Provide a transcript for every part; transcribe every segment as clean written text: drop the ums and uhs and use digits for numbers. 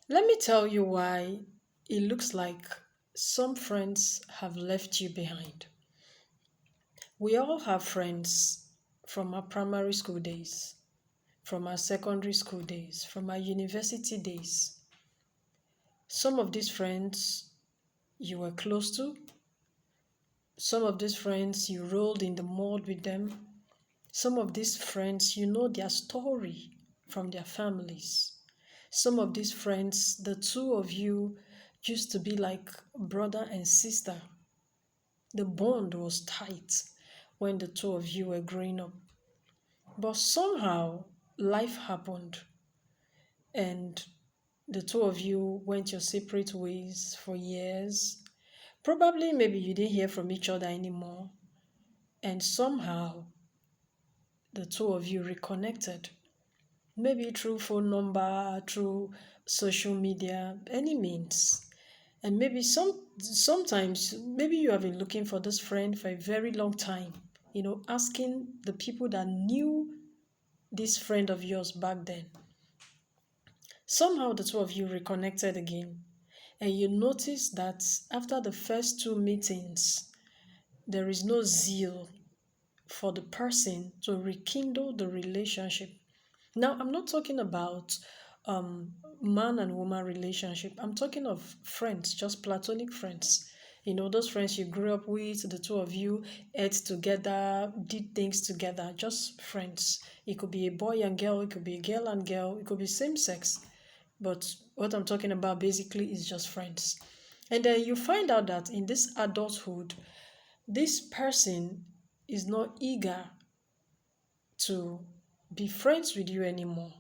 Let me tell you why it looks like some friends have left you behind. We all have friends from our primary school days, from our secondary school days, from our university days. Some of these friends you were close to, some of these friends you rolled in the mud with them, some of these friends you know their story from their families. Some of these friends, the two of you used to be like brother and sister. The bond was tight when the two of you were growing up. But somehow life happened and the two of you went your separate ways for years. Probably maybe you didn't hear from each other anymore. And somehow the two of you reconnected. Maybe through phone number, through social media, any means. And maybe sometimes maybe you have been looking for this friend for a very long time, asking the people that knew this friend of yours back then. Somehow the two of you reconnected again, and you notice that after the first two meetings, there is no zeal for the person to rekindle the relationship. Now, I'm not talking about man and woman relationship. I'm talking of friends, just platonic friends. Those friends you grew up with, the two of you ate together, did things together, just friends. It could be a boy and girl, it could be a girl and girl, it could be same sex. But what I'm talking about basically is just friends. And then you find out that in this adulthood, this person is not eager to be friends with you anymore.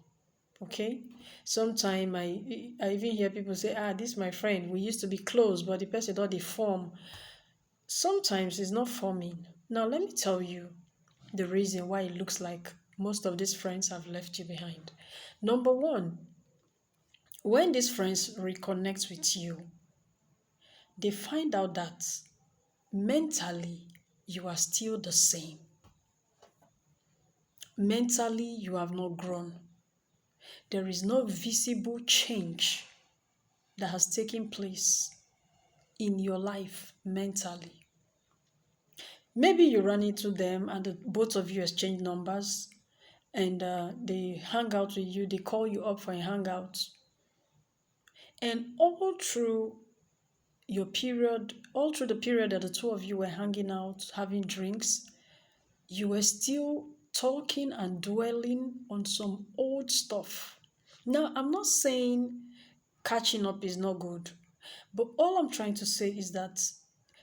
Okay? Sometimes I even hear people say, this is my friend. We used to be close, but the person don't dey form. Sometimes it's not forming. Now let me tell you the reason why it looks like most of these friends have left you behind. Number one, when these friends reconnect with you, they find out that mentally you are still the same. Mentally, you have not grown. There is no visible change that has taken place in your life mentally. Maybe you run into them and both of you exchange numbers and they hang out with you, they call you up for a hangout. And all through the period that the two of you were hanging out, having drinks, you were still talking and dwelling on some old stuff. Now, I'm not saying catching up is not good, but all I'm trying to say is that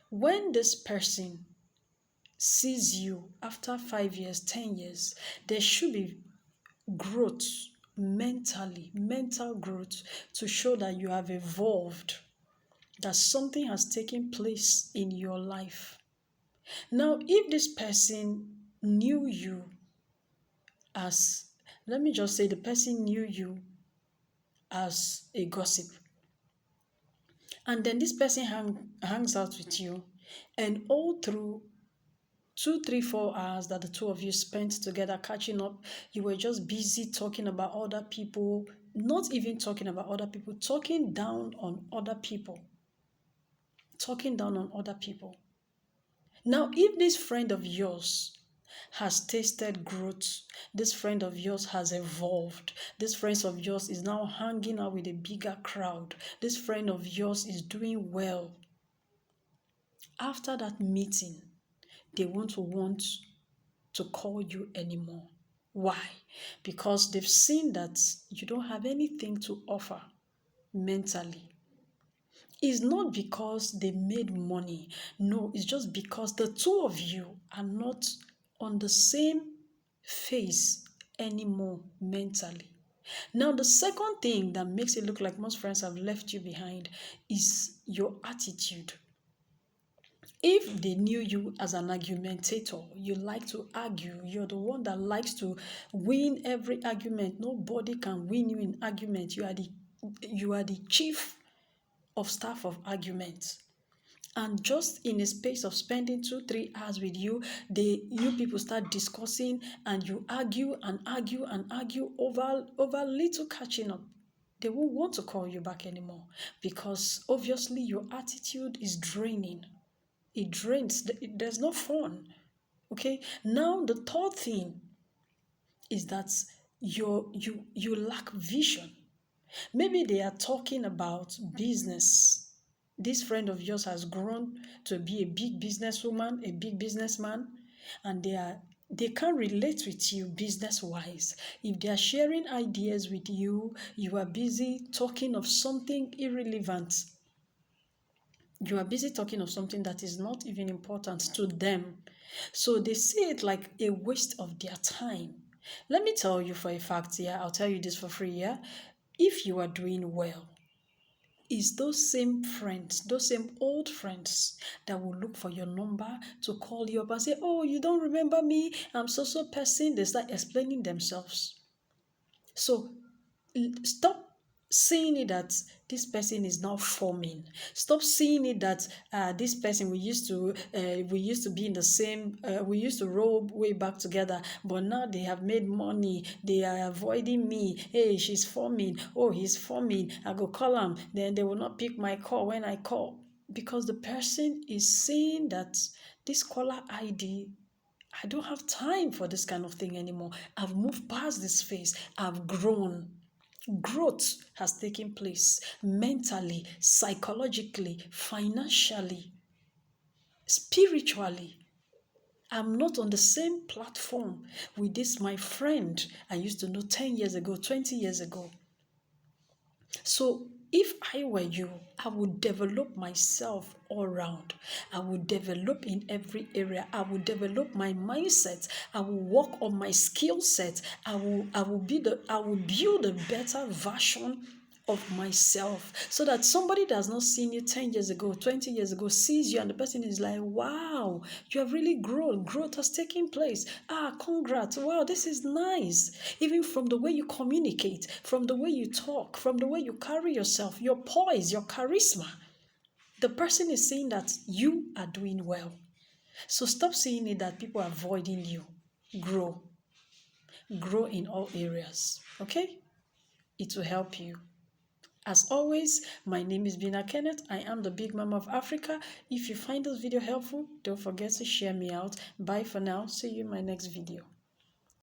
when this person sees you after 5 years, 10 years, there should be growth mentally, mental growth to show that you have evolved, that something has taken place in your life. Now, if this person knew you as, let me just say, the person knew you as a gossip, and then this person hangs out with you, and all through 2, 3, 4 hours that the two of you spent together catching up, you were just busy talking about other people, not even talking about other people, talking down on other people. Talking down on other people. Now, if this friend of yours has tasted growth, this friend of yours has evolved, this friend of yours is now hanging out with a bigger crowd, this friend of yours is doing well, after that meeting, they won't want to call you anymore. Why? Because they've seen that you don't have anything to offer mentally. It's not because they made money. No, it's just because the two of you are not on the same phase anymore mentally. Now, the second thing that makes it look like most friends have left you behind is your attitude. If they knew you as an argumentator, you like to argue, you're the one that likes to win every argument. Nobody can win you in argument. You are the chief of staff of argument. And just in a space of spending 2, 3 hours with you, you people start discussing and you argue and argue and argue over little catching up. they won't want to call you back anymore because obviously your attitude is draining. It drains, there's no fun. Okay, now the third thing is that you lack vision. Maybe they are talking about business. This friend of yours has grown to be a big businesswoman, a big businessman, and they can't relate with you business wise. If they are sharing ideas with you, you are busy talking of something irrelevant. You are busy talking of something that is not even important to them. So they see it like a waste of their time. Let me tell you for a fact, yeah, I'll tell you this for free, yeah. If you are doing well, it's those same friends, those same old friends that will look for your number to call you up and say, oh, you don't remember me? I'm so person. They start explaining themselves. So stop seeing it that this person is now forming. Stop seeing it that this person we used to be in the same we used to roll way back together, but now they have made money, they are avoiding me. Hey, she's forming, oh, he's forming, I go call them, then they will not pick my call when I call, because the person is saying that this caller ID, I don't have time for this kind of thing anymore. I've moved past this phase. I've grown. Growth has taken place mentally, psychologically, financially, spiritually. I'm not on the same platform with this, my friend I used to know 10 years ago, 20 years ago. So if I were you, I would develop myself all around. I would develop in every area. I would develop my mindset. I will work on my skill set. I will build a better version of myself, so that somebody that has not seen you 10 years ago, 20 years ago, sees you and the person is like, wow, you have really grown. Growth has taken place. Congrats. Wow, this is nice. Even from the way you communicate, from the way you talk, from the way you carry yourself, your poise, your charisma. The person is saying that you are doing well. So stop seeing it that people are avoiding you. Grow. Grow in all areas. Okay? It will help you. As always, my name is Bina Kenneth. I am the Big Mama of Africa. If you find this video helpful, don't forget to share me out. Bye for now. See you in my next video.